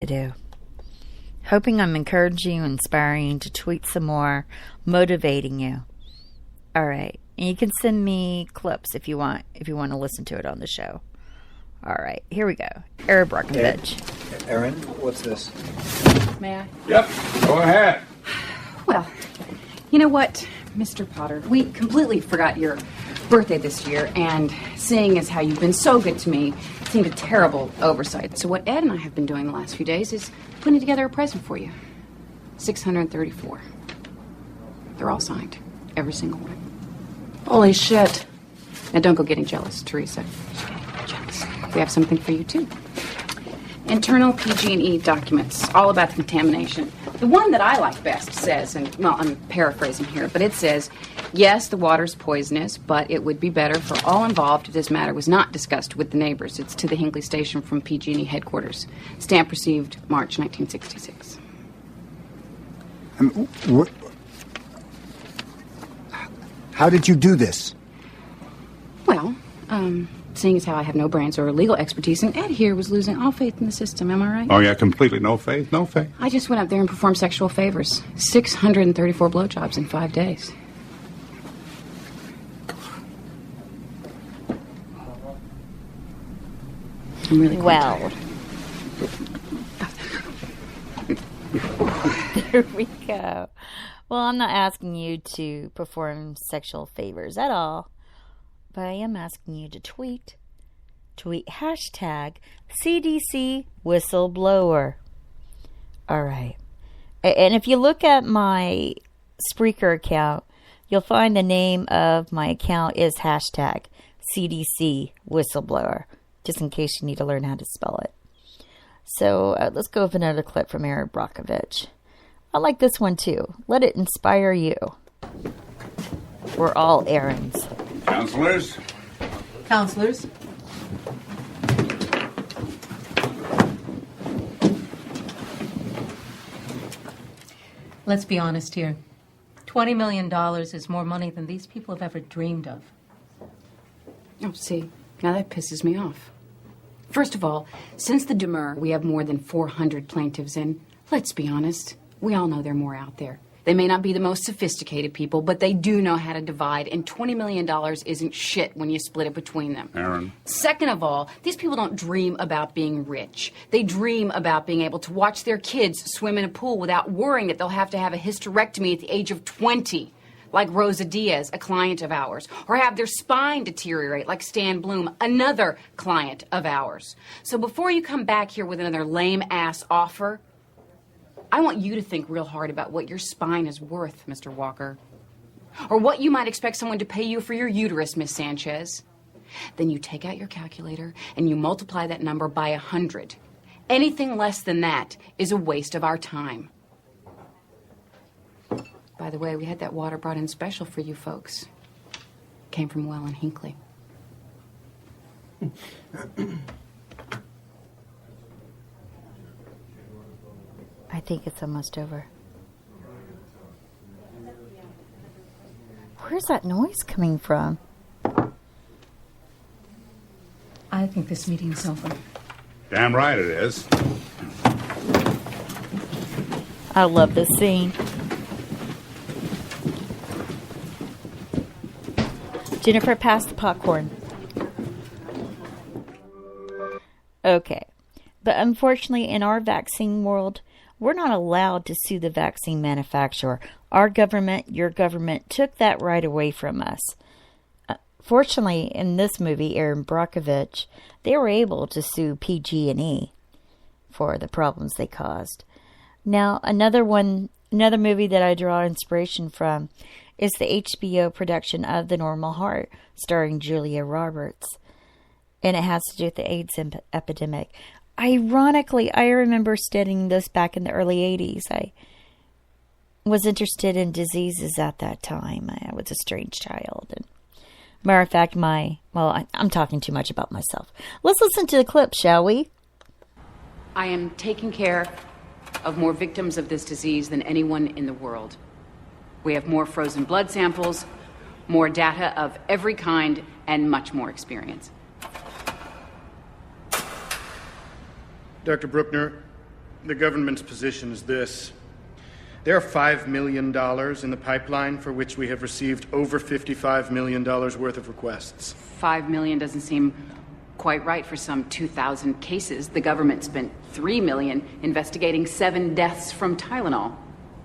do. Hoping I'm encouraging you, inspiring you to tweet some more, motivating you. All right. And you can send me clips if you want to listen to it on the show. All right. Here we go. Aaron Brockovich. Aaron, what's this? May I? Yep. Go ahead. Well, you know what, Mr. Potter? We completely forgot your birthday this year, and seeing as how you've been so good to me seemed a terrible oversight. So what Ed and I have been doing the last few days is putting together a present for you. 634. They're all signed. Every single one. Holy shit. Now don't go getting jealous, Teresa. Jealous. We have something for you, too. Internal PG&E documents, all about the contamination. The one that I like best says, and, well, I'm paraphrasing here, but it says, yes, the water's poisonous, but it would be better for all involved if this matter was not discussed with the neighbors. It's to the Hinckley Station from PG&E headquarters. Stamp received March 1966. What? How did you do this? Well, seeing as how I have no brains or legal expertise, and Ed here was losing all faith in the system, am I right? Oh, yeah, completely no faith? No faith. I just went up there and performed sexual favors. 634 blowjobs in 5 days. I'm really quite tired. There we go. Well, I'm not asking you to perform sexual favors at all, but I am asking you to tweet hashtag CDC whistleblower. All right. And if you look at my Spreaker account, you'll find the name of my account is hashtag CDC whistleblower, just in case you need to learn how to spell it. So let's go with another clip from Aaron Brockovich. I like this one too. Let it inspire you. We're all Aarons. Counselors? Counselors? Let's be honest here. $20 million is more money than these people have ever dreamed of. Oh, see, now that pisses me off. First of all, since the demur, we have more than 400 plaintiffs, and let's be honest, we all know there are more out there. They may not be the most sophisticated people, but they do know how to divide, and $20 million isn't shit when you split it between them. Aaron. Second of all, these people don't dream about being rich. They dream about being able to watch their kids swim in a pool without worrying that they'll have to have a hysterectomy at the age of 20, like Rosa Diaz, a client of ours, or have their spine deteriorate like Stan Bloom, another client of ours. So before you come back here with another lame-ass offer, I want you to think real hard about what your spine is worth, Mr. Walker. Or what you might expect someone to pay you for your uterus, Miss Sanchez. Then you take out your calculator and you multiply that number by 100. Anything less than that is a waste of our time. By the way, we had that water brought in special for you folks. Came from well in Hinckley. I think it's almost over. Where's that noise coming from? I think this meeting's over. Damn right it is. I love this scene. Jennifer, pass the popcorn. Okay. But unfortunately, in our vaccine world, we're not allowed to sue the vaccine manufacturer. Our government, your government, took that right away from us. Fortunately, in this movie, Aaron Brockovich, they were able to sue PG&E for the problems they caused. Now, another movie that I draw inspiration from is the HBO production of The Normal Heart, starring Julia Roberts. And it has to do with the AIDS epidemic. Ironically, I remember studying this back in the early 80s. I was interested in diseases at that time. I was a strange child. And matter of fact, I'm talking too much about myself. Let's listen to the clip, shall we? I am taking care of more victims of this disease than anyone in the world. We have more frozen blood samples, more data of every kind, and much more experience. Dr. Bruckner, The government's position is this. There are $5 million in the pipeline for which we have received over $55 million worth of requests. $5 million doesn't seem quite right for some 2,000 cases. The government spent $3 million investigating 7 deaths from Tylenol.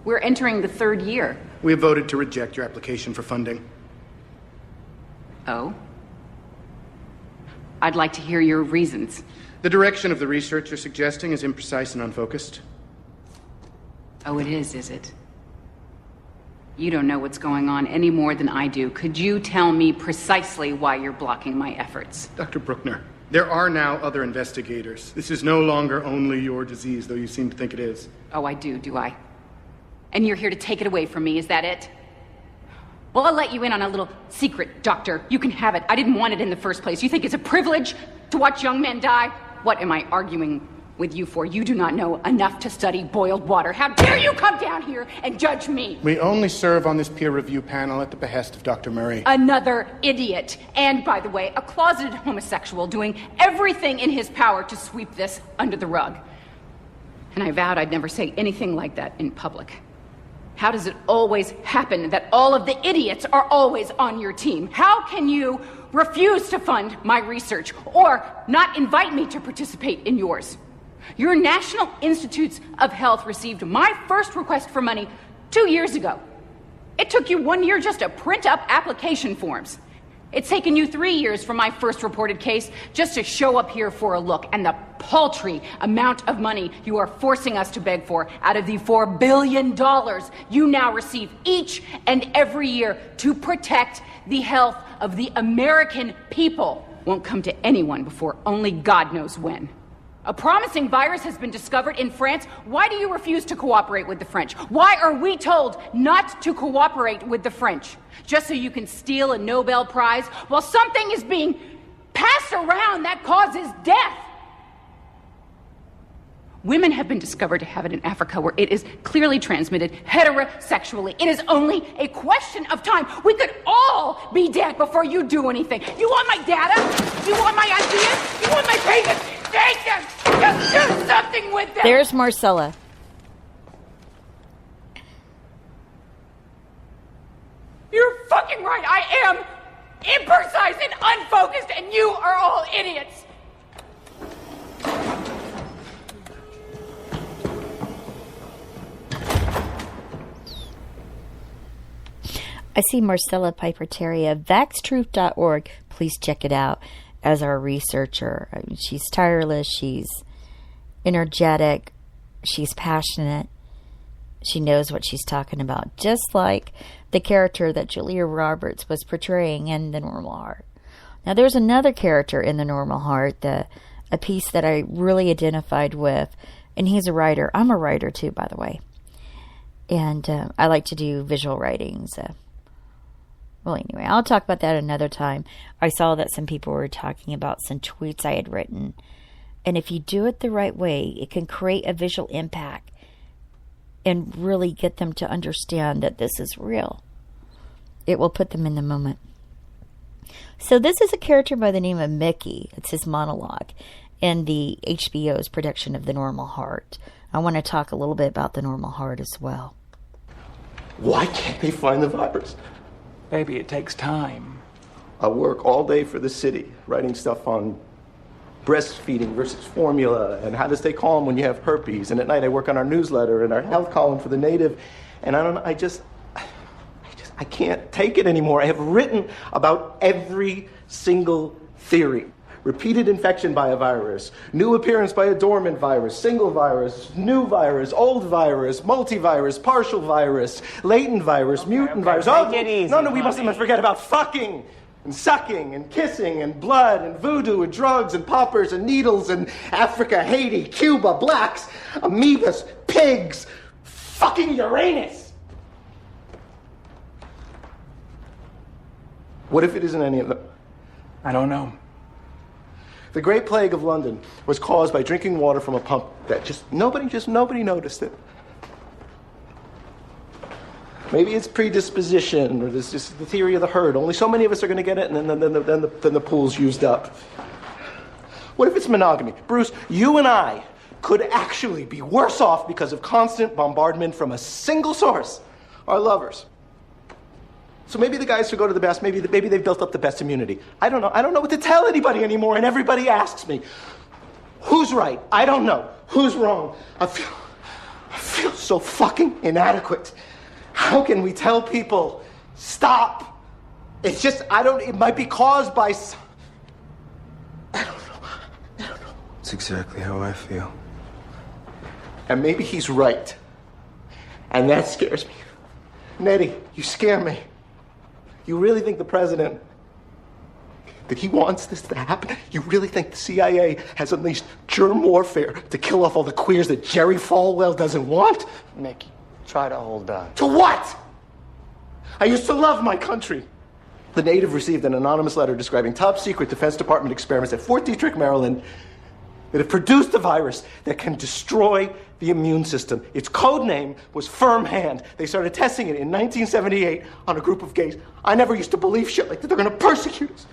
We're entering the 3rd year. We have voted to reject your application for funding. Oh? I'd like to hear your reasons. The direction of the research you're suggesting is imprecise and unfocused. Oh, it is it? You don't know what's going on any more than I do. Could you tell me precisely why you're blocking my efforts? Dr. Bruckner, there are now other investigators. This is no longer only your disease, though you seem to think it is. Oh, I do I? And you're here to take it away from me, is that it? Well, I'll let you in on a little secret, Doctor. You can have it. I didn't want it in the first place. You think it's a privilege to watch young men die? What am I arguing with you for? You do not know enough to study boiled water. How dare you come down here and judge me? We only serve on this peer review panel at the behest of Dr. Murray. Another idiot. And, by the way, a closeted homosexual doing everything in his power to sweep this under the rug. And I vowed I'd never say anything like that in public. How does it always happen that all of the idiots are always on your team? How can you refuse to fund my research or not invite me to participate in yours? Your National Institutes of Health received my first request for money 2 years ago. It took you 1 year just to print up application forms. It's taken you 3 years from my first reported case just to show up here for a look. And the paltry amount of money you are forcing us to beg for out of the $4 billion you now receive each and every year to protect the health of the American people won't come to anyone before only God knows when. A promising virus has been discovered in France. Why do you refuse to cooperate with the French? Why are we told not to cooperate with the French? Just so you can steal a Nobel Prize while something is being passed around that causes death? Women have been discovered to have it in Africa, where it is clearly transmitted heterosexually. It is only a question of time. We could all be dead before you do anything. You want my data? You want my ideas? You want my papers? Take them! Just do something with them! There's Marcella. You're fucking right. I am imprecise and unfocused, and you are all idiots. I see Marcella Piper Terry of vaxtruth.org. Please check it out as our researcher. I mean, she's tireless. She's energetic. She's passionate. She knows what she's talking about, just like the character that Julia Roberts was portraying in The Normal Heart. Now, there's another character in The Normal Heart, a piece that I really identified with, and he's a writer. I'm a writer, too, by the way. And I like to do visual writings. Well, anyway, I'll talk about that another time. I saw that some people were talking about some tweets I had written. And if you do it the right way, it can create a visual impact and really get them to understand that this is real. It will put them in the moment. So this is a character by the name of Mickey. It's his monologue in the HBO's production of The Normal Heart. I want to talk a little bit about The Normal Heart as well. Why can't they find the virus? Baby, it takes time. I work all day for the city, writing stuff on breastfeeding versus formula, and how to stay calm when you have herpes. And at night I work on our newsletter and our health column for The Native. And I can't take it anymore. I have written about every single theory. Repeated infection by a virus, new appearance by a dormant virus, single virus, new virus, old virus, multivirus, partial virus, latent virus, mutant virus. Take it easy, No, we mustn't forget about fucking and sucking and kissing and blood and voodoo and drugs and poppers and needles and Africa, Haiti, Cuba, blacks, amoebas, pigs, fucking Uranus. What if it isn't any of them? I don't know. The Great Plague of London was caused by drinking water from a pump that nobody noticed it. Maybe it's predisposition, or this is the theory of the herd. Only so many of us are going to get it, and then the pool's used up. What if it's monogamy? Bruce, you and I could actually be worse off because of constant bombardment from a single source, our lovers. So maybe the guys who go to the best, maybe they've built up the best immunity. I don't know. I don't know what to tell anybody anymore, and everybody asks me, who's right? I don't know. Who's wrong? I feel so fucking inadequate. How can we tell people, stop? It's just, it might be caused by I don't know. That's exactly how I feel. And maybe he's right. And that scares me. Nettie, you scare me. You really think the president, that he wants this to happen? You really think the CIA has unleashed germ warfare to kill off all the queers that Jerry Falwell doesn't want? Mickey, try to hold on. To what? I used to love my country. The native received an anonymous letter describing top secret Defense Department experiments at Fort Detrick, Maryland, that have produced a virus that can destroy the immune system. Its code name was Firm Hand. They started testing it in 1978 on a group of gays. I never used to believe shit like that. They're going to persecute us.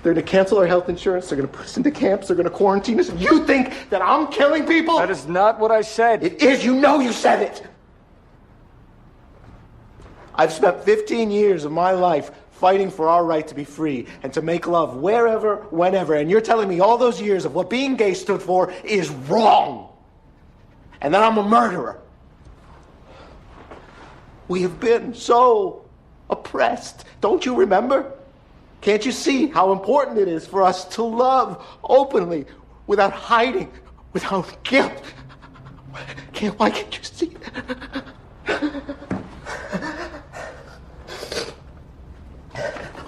They're going to cancel our health insurance. They're going to put us into camps. They're going to quarantine us. You think that I'm killing people? That is not what I said. It is. You know you said it. I've spent 15 years of my life fighting for our right to be free and to make love wherever, whenever. And you're telling me all those years of what being gay stood for is wrong. And that I'm a murderer. We have been so oppressed. Don't you remember? Can't you see how important it is for us to love openly, without hiding, without guilt? Why can't you see that?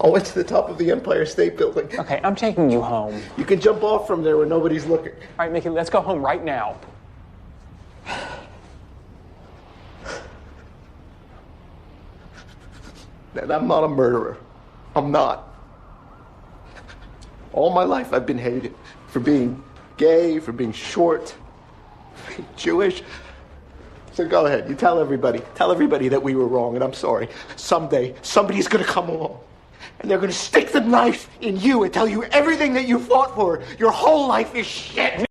I went to the top of the Empire State Building. Okay, I'm taking you home. You can jump off from there where nobody's looking. All right, Mickey, let's go home right now. And I'm not a murderer. I'm not. All my life I've been hated for being gay, for being short, for being Jewish. So go ahead, you tell everybody. Tell everybody that we were wrong, and I'm sorry. Someday, somebody's gonna come along. And they're going to stick the knife in you and tell you everything that you fought for. Your whole life is shit.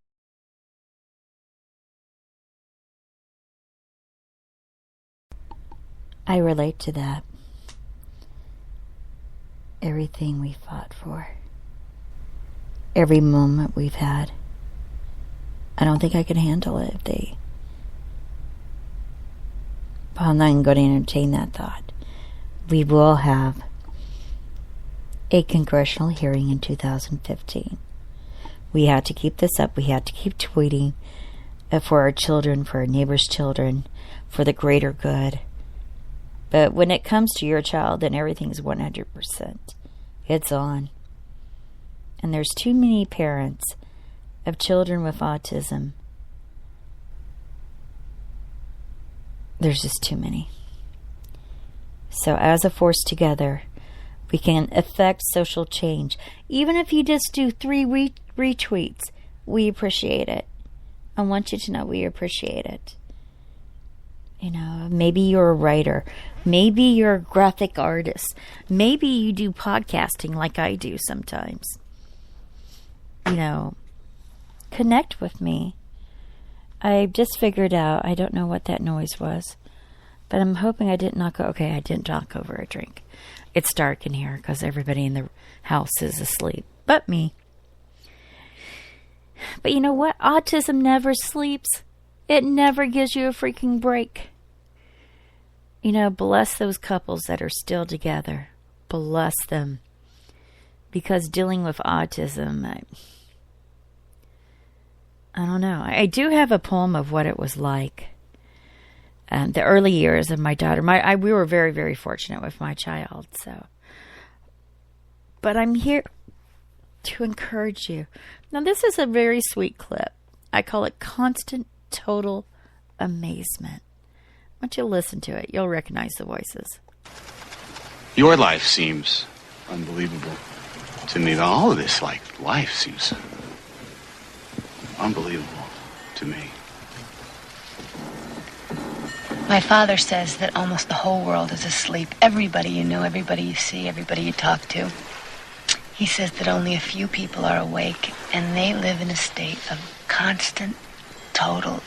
I relate to that. Everything we fought for. Every moment we've had. I don't think I could handle it if they... Well, I'm not even going to entertain that thought. We will have a congressional hearing in 2015. We had to keep this up. We had to keep tweeting for our children, for our neighbors' children, for the greater good. But when it comes to your child, then everything's 100%. It's on. And there's too many parents of children with autism. There's just too many. So as a force together, we can affect social change. Even if you just do 3 retweets, we appreciate it. I want you to know we appreciate it. You know, maybe you're a writer. Maybe you're a graphic artist. Maybe you do podcasting like I do sometimes. You know, connect with me. I just figured out, I don't know what that noise was, but I'm hoping I didn't knock over a drink. It's dark in here because everybody in the house is asleep, but me. But you know what? Autism never sleeps. It never gives you a freaking break. You know, bless those couples that are still together. Bless them. Because dealing with autism, I don't know. I do have a poem of what it was like. The early years of my daughter. We were very, very fortunate with my child. So, but I'm here to encourage you. Now, this is a very sweet clip. I call it Constant Total Amazement. I want you to listen to it. You'll recognize the voices. Your life seems unbelievable to me. All of this, life seems unbelievable to me. My father says that almost the whole world is asleep. Everybody you know, everybody you see, everybody you talk to. He says that only a few people are awake, and they live in a state of constant, total